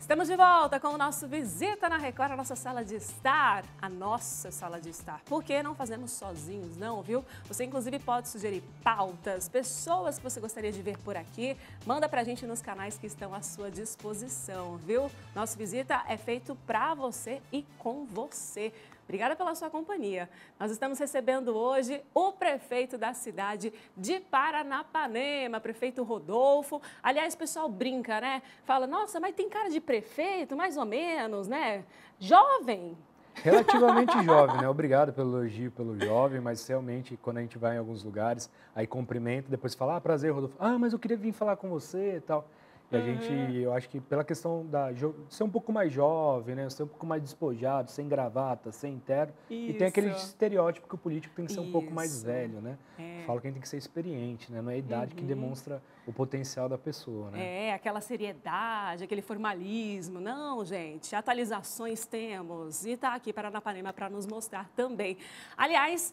Estamos de volta com o nosso Visita na Record, a nossa sala de estar, Por que não fazemos sozinhos, não, viu? Você, inclusive, pode sugerir pautas, pessoas que você gostaria de ver por aqui. Manda pra gente nos canais que estão à sua disposição, viu? Nosso Visita é feito pra você e com você. Obrigada pela sua companhia. Nós estamos recebendo hoje o prefeito da cidade de Paranapanema, prefeito Rodolfo. Aliás, o pessoal brinca, né? Fala, nossa, mas tem cara de prefeito, mais ou menos, né? Jovem. Relativamente jovem, né? Obrigado pelo elogio, pelo jovem, mas realmente quando a gente vai em alguns lugares, aí cumprimenta, depois fala, prazer, Rodolfo. Mas eu queria vir falar com você e tal. E a gente, eu acho que pela questão de ser um pouco mais jovem, né? Ser um pouco mais despojado, sem gravata, sem terno. Isso. E tem aquele estereótipo que o político tem que ser um pouco mais velho, né? Falo que a gente tem que ser experiente, né? Não é a idade que demonstra o potencial da pessoa, né? É, aquela seriedade, aquele formalismo. Não, gente, atualizações temos. E tá aqui Paranapanema para nos mostrar também. Aliás,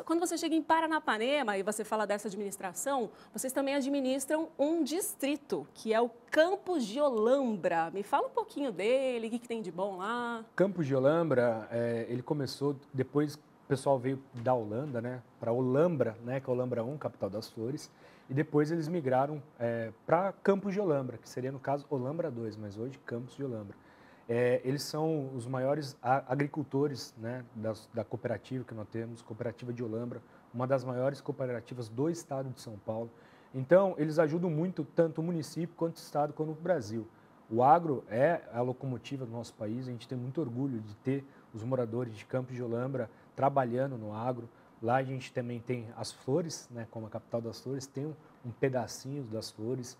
quando você chega em Paranapanema e você fala dessa administração, vocês também administram um distrito, que é o Campos de Olambra. Me fala um pouquinho dele, o que tem de bom lá? Campos de Olambra, ele começou depois, o pessoal veio da Holanda, né, para Olambra, né, que é Olambra 1, capital das flores, e depois eles migraram para Campos de Olambra, que seria, no caso, Olambra 2, mas hoje Campos de Olambra. Eles são os maiores agricultores, né, da cooperativa que nós temos, Cooperativa de Olambra, uma das maiores cooperativas do estado de São Paulo. Então, eles ajudam muito tanto o município quanto o estado, quanto o Brasil. O agro é a locomotiva do nosso país, a gente tem muito orgulho de ter os moradores de Campos de Olambra trabalhando no agro. Lá a gente também tem as flores, né, como a capital das flores, tem um pedacinho das flores,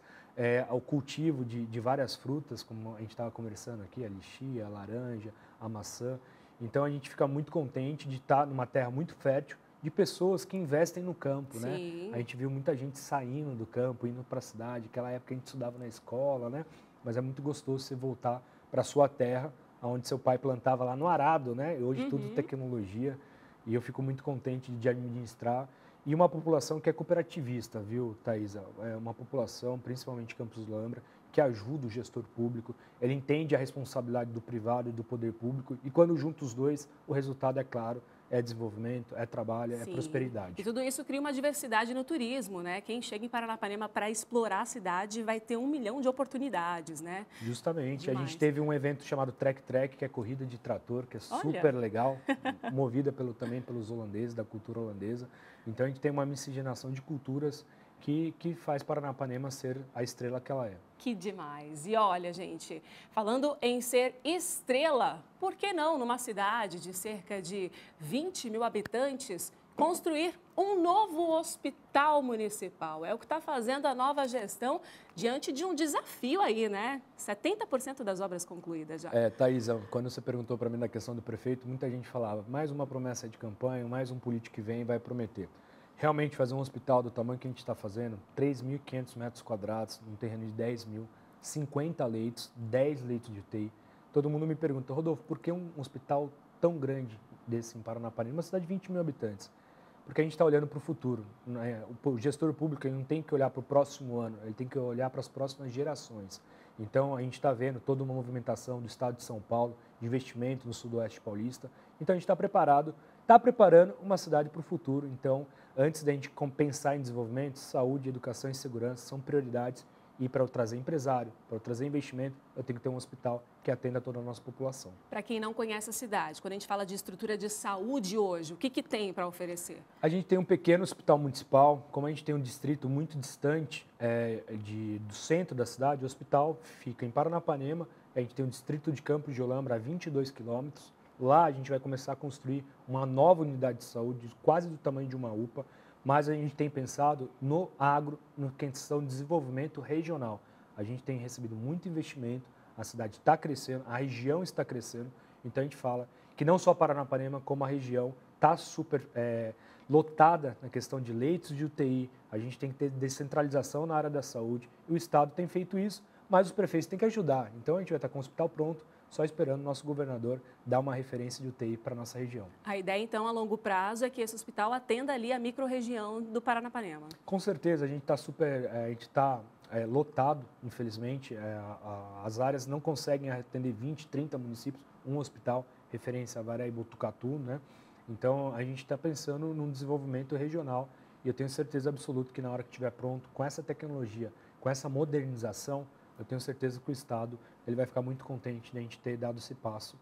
o cultivo de várias frutas, como a gente estava conversando aqui, a lixia, a laranja, a maçã. Então a gente fica muito contente de estar numa terra muito fértil, de pessoas que investem no campo, né? A gente viu muita gente saindo do campo, indo para a cidade, aquela época a gente estudava na escola, né? Mas é muito gostoso você voltar para a sua terra, onde seu pai plantava lá no arado, né? E hoje tudo tecnologia, e eu fico muito contente de administrar. E uma população que é cooperativista, viu, Thaisa? É uma população, principalmente Campos do Olambra, que ajuda o gestor público, ele entende a responsabilidade do privado e do poder público, e quando junta os dois, o resultado é claro, é desenvolvimento, é trabalho, é prosperidade. E tudo isso cria uma diversidade no turismo, né? Quem chega em Paranapanema para explorar a cidade vai ter 1 milhão de oportunidades, né? Justamente. Demais. A gente teve um evento chamado Trek Trek, que é corrida de trator, que é super legal, movida também pelos holandeses, da cultura holandesa. Então, a gente tem uma miscigenação de culturas que faz Paranapanema ser a estrela que ela é. Que demais! E olha, gente, falando em ser estrela, por que não, numa cidade de cerca de 20 mil habitantes, construir um novo hospital municipal? É o que está fazendo a nova gestão diante de um desafio aí, né? 70% das obras concluídas já. Thaisa, quando você perguntou para mim da questão do prefeito, muita gente falava, mais uma promessa de campanha, mais um político que vem e vai prometer. Realmente fazer um hospital do tamanho que a gente está fazendo, 3.500 metros quadrados, um terreno de 10 mil, 50 leitos, 10 leitos de UTI. Todo mundo me pergunta, Rodolfo, por que um hospital tão grande desse em Paranapanema, uma cidade de 20 mil habitantes? Porque a gente está olhando para o futuro. O gestor público ele não tem que olhar para o próximo ano, ele tem que olhar para as próximas gerações. Então, a gente está vendo toda uma movimentação do estado de São Paulo, de investimento no sudoeste paulista. Então, a gente está preparando uma cidade para o futuro. Então, antes da gente pensar em desenvolvimento, saúde, educação e segurança são prioridades. E para eu trazer empresário, para eu trazer investimento, eu tenho que ter um hospital que atenda a toda a nossa população. Para quem não conhece a cidade, quando a gente fala de estrutura de saúde hoje, o que tem para oferecer? A gente tem um pequeno hospital municipal, como a gente tem um distrito muito distante do centro da cidade, o hospital fica em Paranapanema, a gente tem um distrito de Campos de Olambra a 22 quilômetros. Lá a gente vai começar a construir uma nova unidade de saúde, quase do tamanho de uma UPA, mas a gente tem pensado no agro, na questão de desenvolvimento regional. A gente tem recebido muito investimento, a cidade está crescendo, a região está crescendo, então a gente fala que não só Paranapanema, como a região está super lotada na questão de leitos de UTI, a gente tem que ter descentralização na área da saúde, e o Estado tem feito isso, mas os prefeitos têm que ajudar. Então a gente vai estar com o hospital pronto, só esperando o nosso governador dar uma referência de UTI para a nossa região. A ideia, então, a longo prazo é que esse hospital atenda ali a microrregião do Paranapanema. Com certeza, a gente está lotado, infelizmente. As áreas não conseguem atender 20, 30 municípios, um hospital, referência a Avaré e Botucatu, né? Então, a gente está pensando num desenvolvimento regional e eu tenho certeza absoluta que na hora que estiver pronto, com essa tecnologia, com essa modernização, eu tenho certeza que o Estado ele vai ficar muito contente de a gente ter dado esse passo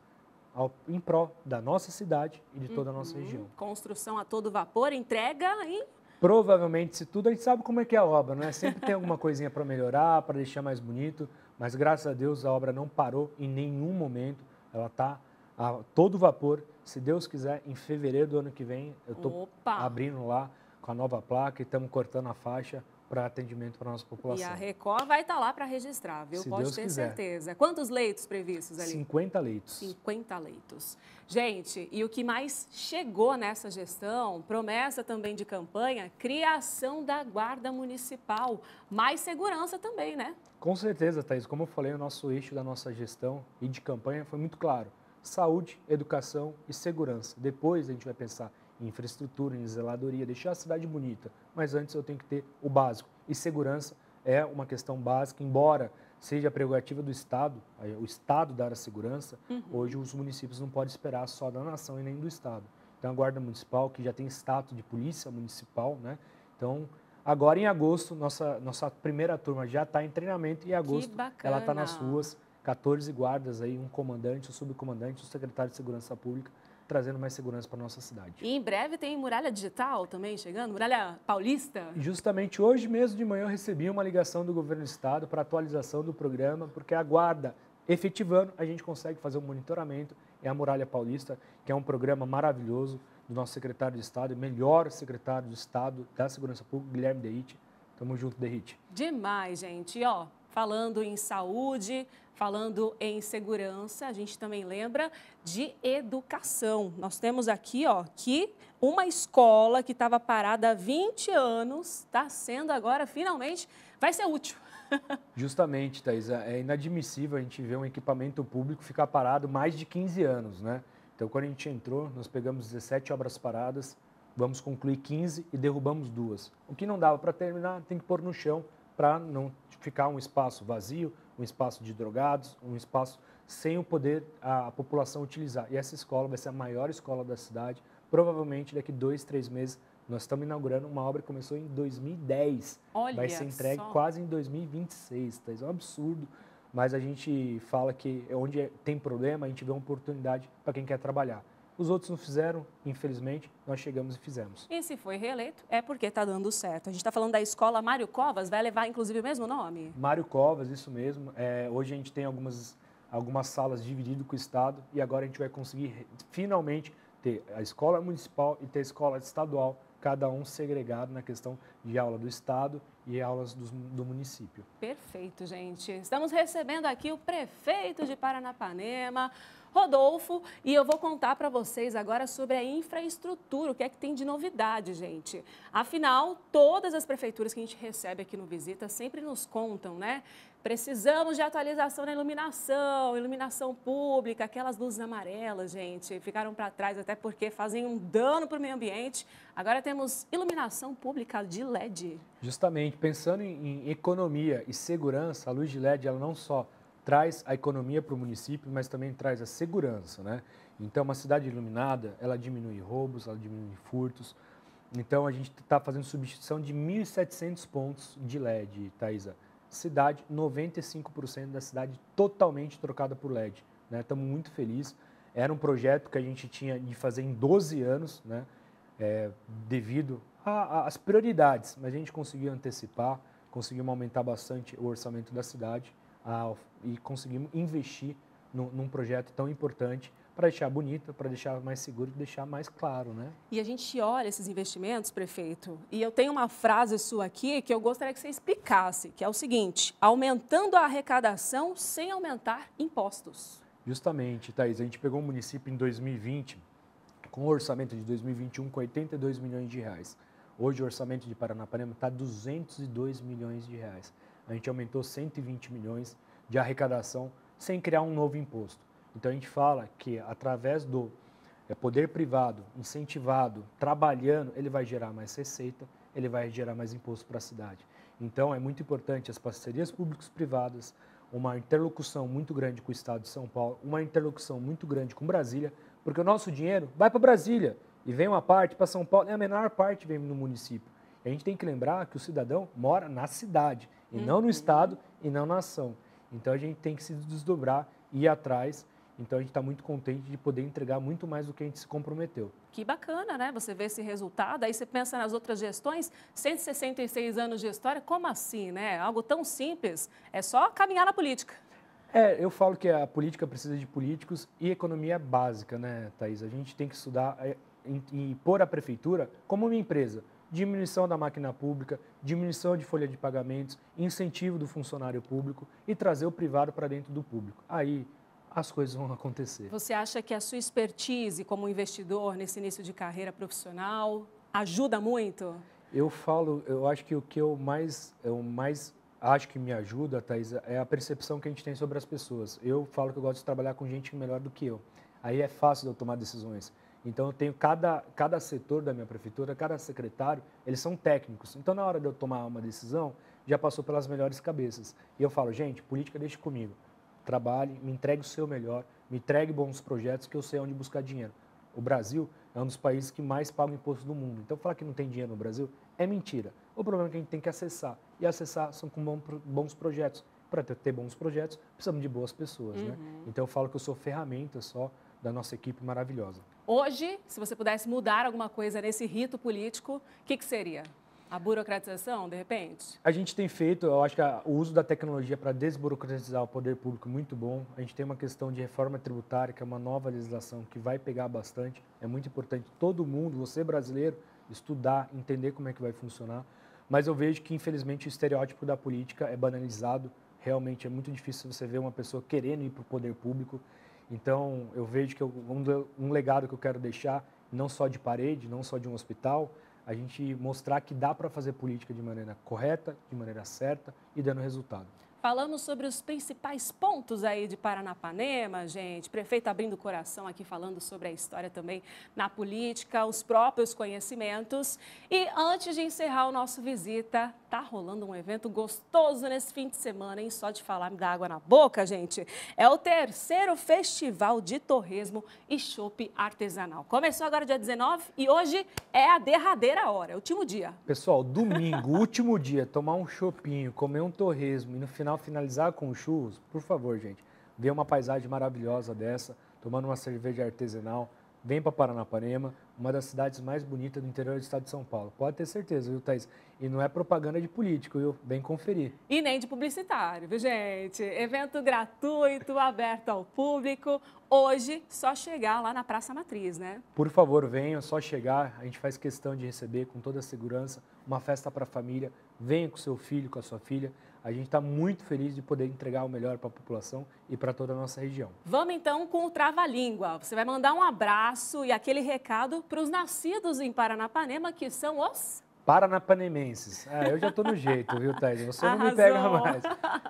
em prol da nossa cidade e de toda a nossa região. Construção a todo vapor, entrega e... Provavelmente, se tudo, a gente sabe como é que é a obra, né? Sempre tem alguma coisinha para melhorar, para deixar mais bonito, mas graças a Deus a obra não parou em nenhum momento, ela está a todo vapor. Se Deus quiser, em fevereiro do ano que vem, eu estou abrindo lá com a nova placa e estamos cortando a faixa para atendimento para a nossa população. E a Record vai estar lá para registrar, viu? Se Pode Deus ter quiser. certeza. Quantos leitos previstos ali? 50 leitos. 50 leitos. Gente, e o que mais chegou nessa gestão, promessa também de campanha, criação da Guarda Municipal. Mais segurança também, né? Com certeza, Thaís. Como eu falei, o nosso eixo da nossa gestão e de campanha foi muito claro. Saúde, educação e segurança. Depois a gente vai pensar em infraestrutura, em zeladoria, deixar a cidade bonita. Mas antes eu tenho que ter o básico. E segurança é uma questão básica, embora seja a prerrogativa do Estado, o Estado dar a segurança, hoje os municípios não podem esperar só da nação e nem do Estado. Então a Guarda Municipal, que já tem status de polícia municipal, né? Então, agora em agosto, nossa primeira turma já está em treinamento e em agosto ela está nas ruas, 14 guardas aí, um comandante, um subcomandante, um secretário de Segurança Pública, trazendo mais segurança para a nossa cidade. E em breve tem muralha digital também chegando, muralha paulista. E justamente hoje mesmo de manhã eu recebi uma ligação do governo do estado para atualização do programa, porque a guarda efetivando, a gente consegue fazer um monitoramento. É a Muralha Paulista, que é um programa maravilhoso do nosso secretário de Estado, melhor secretário de Estado da Segurança Pública, Guilherme Derrit. Tamo junto, Derrit. Demais, gente. E, ó, falando em saúde, falando em segurança, a gente também lembra de educação. Nós temos aqui, ó, que uma escola que estava parada há 20 anos está sendo agora, finalmente, vai ser útil. Justamente, Thaís, é inadmissível a gente ver um equipamento público ficar parado mais de 15 anos, né? Então, quando a gente entrou, nós pegamos 17 obras paradas, vamos concluir 15 e derrubamos 2. O que não dava para terminar, tem que pôr no chão para não ficar um espaço vazio, um espaço de drogados, um espaço sem o poder a população utilizar. E essa escola vai ser a maior escola da cidade, provavelmente daqui 2, 3 meses. Nós estamos inaugurando uma obra que começou em 2010, vai ser entregue quase em 2026, tá? Isso é um absurdo, mas a gente fala que onde tem problema, a gente vê uma oportunidade para quem quer trabalhar. Os outros não fizeram, infelizmente, nós chegamos e fizemos. E se foi reeleito, é porque está dando certo. A gente está falando da escola Mário Covas, vai levar inclusive o mesmo nome? Mário Covas, isso mesmo. Hoje a gente tem algumas salas divididas com o Estado e agora a gente vai conseguir finalmente ter a escola municipal e ter a escola estadual, cada um segregado na questão de aula do Estado e aulas do município. Perfeito, gente. Estamos recebendo aqui o prefeito de Paranapanema, Rodolfo, e eu vou contar para vocês agora sobre a infraestrutura, o que é que tem de novidade, gente. Afinal, todas as prefeituras que a gente recebe aqui no Visita sempre nos contam, né? Precisamos de atualização na iluminação pública, aquelas luzes amarelas, gente, ficaram para trás até porque fazem um dano para o meio ambiente. Agora temos iluminação pública de LED. Justamente, pensando em economia e segurança, a luz de LED ela não só traz a economia para o município, mas também traz a segurança, né? Então, uma cidade iluminada, ela diminui roubos, ela diminui furtos. Então, a gente está fazendo substituição de 1.700 pontos de LED, Thaisa. Cidade, 95% da cidade totalmente trocada por LED, né? Estamos muito felizes. Era um projeto que a gente tinha de fazer em 12 anos, né? Devido às prioridades, mas a gente conseguiu antecipar, conseguimos aumentar bastante o orçamento da cidade e conseguimos investir num projeto tão importante para deixar bonita, para deixar mais seguro e deixar mais claro, né? E a gente olha esses investimentos, prefeito, e eu tenho uma frase sua aqui que eu gostaria que você explicasse, que é o seguinte: aumentando a arrecadação sem aumentar impostos. Justamente, Thaís, a gente pegou um município em 2020, com o orçamento de 2021 com 82 milhões de reais. Hoje o orçamento de Paranapanema está 202 milhões de reais. A gente aumentou 120 milhões de arrecadação sem criar um novo imposto. Então a gente fala que através do poder privado, incentivado, trabalhando, ele vai gerar mais receita, ele vai gerar mais imposto para a cidade. Então é muito importante as parcerias públicos-privadas, uma interlocução muito grande com o Estado de São Paulo, uma interlocução muito grande com Brasília, porque o nosso dinheiro vai para Brasília e vem uma parte para São Paulo e a menor parte vem no município. E a gente tem que lembrar que o cidadão mora na cidade e não no Estado e não na nação. Então a gente tem que se desdobrar e ir atrás. Então a gente está muito contente de poder entregar muito mais do que a gente se comprometeu. Que bacana, né? Você vê esse resultado, aí você pensa nas outras gestões, 166 anos de história, como assim, né? Algo tão simples, é só caminhar na política. Eu falo que a política precisa de políticos e economia é básica, né, Thaís? A gente tem que estudar e pôr a prefeitura como uma empresa. Diminuição da máquina pública, diminuição de folha de pagamentos, incentivo do funcionário público e trazer o privado para dentro do público. Aí as coisas vão acontecer. Você acha que a sua expertise como investidor nesse início de carreira profissional ajuda muito? Eu acho que o que eu mais acho que me ajuda, Thaís, é a percepção que a gente tem sobre as pessoas. Eu falo que eu gosto de trabalhar com gente melhor do que eu. Aí é fácil de eu tomar decisões. Então, eu tenho cada setor da minha prefeitura, cada secretário, eles são técnicos. Então, na hora de eu tomar uma decisão, já passou pelas melhores cabeças. E eu falo, gente, política deixa comigo. Trabalhe, me entregue o seu melhor, me entregue bons projetos que eu sei onde buscar dinheiro. O Brasil é um dos países que mais paga imposto do mundo. Então, falar que não tem dinheiro no Brasil é mentira. O problema é que a gente tem que acessar. E acessar são com bons projetos. Para ter bons projetos, precisamos de boas pessoas, né? Então, eu falo que eu sou ferramenta só da nossa equipe maravilhosa. Hoje, se você pudesse mudar alguma coisa nesse rito político, o que seria? A burocratização, de repente? A gente tem feito, eu acho que o uso da tecnologia para desburocratizar o poder público é muito bom. A gente tem uma questão de reforma tributária, que é uma nova legislação que vai pegar bastante. É muito importante todo mundo, você brasileiro, estudar, entender como é que vai funcionar. Mas eu vejo que, infelizmente, o estereótipo da política é banalizado. Realmente é muito difícil você ver uma pessoa querendo ir para o poder público. Então, eu vejo que um legado que eu quero deixar, não só de parede, não só de um hospital, a gente mostrar que dá para fazer política de maneira correta, de maneira certa e dando resultado. Falamos sobre os principais pontos aí de Paranapanema, gente. Prefeito abrindo o coração aqui, falando sobre a história também na política, os próprios conhecimentos. E antes de encerrar o nosso visita, tá rolando um evento gostoso nesse fim de semana, hein? Só de falar me dá água na boca, gente. É o terceiro Festival de Torresmo e Chopp Artesanal. Começou agora dia 19 e hoje é a derradeira hora, é o último dia. Pessoal, domingo, último dia, tomar um chopinho, comer um torresmo e no final finalizar com churros, por favor, gente, vê uma paisagem maravilhosa dessa, tomando uma cerveja artesanal, vem para Paranapanema, uma das cidades mais bonitas do interior do estado de São Paulo. Pode ter certeza, viu, Thaís? E não é propaganda de político, viu? Vem conferir. E nem de publicitário, viu, gente? Evento gratuito, aberto ao público. Hoje, só chegar lá na Praça Matriz, né? Por favor, venham, só chegar. A gente faz questão de receber com toda a segurança, uma festa para a família. Venha com seu filho, com a sua filha. A gente está muito feliz de poder entregar o melhor para a população e para toda a nossa região. Vamos então com o Trava-Língua. Você vai mandar um abraço e aquele recado para os nascidos em Paranapanema, que são os... Paranapanemenses. Eu já estou no jeito, viu, Thaís? Você Arrasou. Não me pega mais.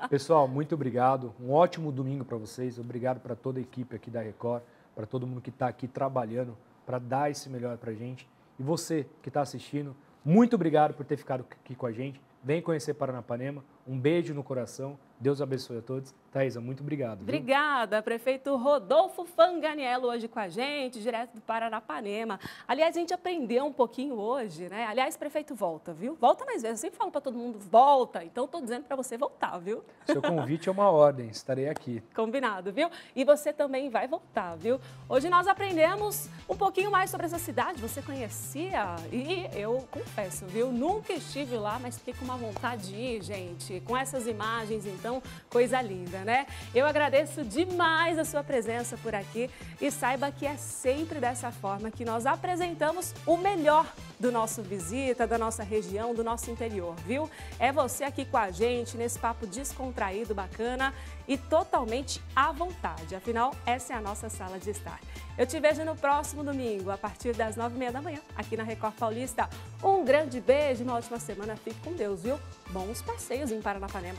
Pessoal, muito obrigado. Um ótimo domingo para vocês. Obrigado para toda a equipe aqui da Record, para todo mundo que está aqui trabalhando para dar esse melhor para a gente. E você que está assistindo, muito obrigado por ter ficado aqui com a gente. Vem conhecer Paranapanema. Um beijo no coração. Deus abençoe a todos. Thaísa, muito obrigado. Viu? Obrigada, prefeito Rodolfo Fanganiello hoje com a gente, direto do Paranapanema. Aliás, a gente aprendeu um pouquinho hoje, né? Aliás, prefeito, volta, viu? Volta mais vezes. Eu sempre falo para todo mundo, volta. Então, estou dizendo para você voltar, viu? Seu convite é uma ordem. Estarei aqui. Combinado, viu? E você também vai voltar, viu? Hoje nós aprendemos um pouquinho mais sobre essa cidade. Você conhecia? E eu confesso, viu? Nunca estive lá, mas fiquei com uma vontade de ir, gente. Com essas imagens, então, coisa linda, né? Eu agradeço demais a sua presença por aqui e saiba que é sempre dessa forma que nós apresentamos o melhor do nosso visita, da nossa região, do nosso interior, viu? É você aqui com a gente nesse papo descontraído, bacana e totalmente à vontade. Afinal, essa é a nossa sala de estar. Eu te vejo no próximo domingo, a partir das 9h30 da manhã, aqui na Record Paulista. Um grande beijo, uma ótima semana. Fique com Deus, viu? Bons passeios em Paranapanema.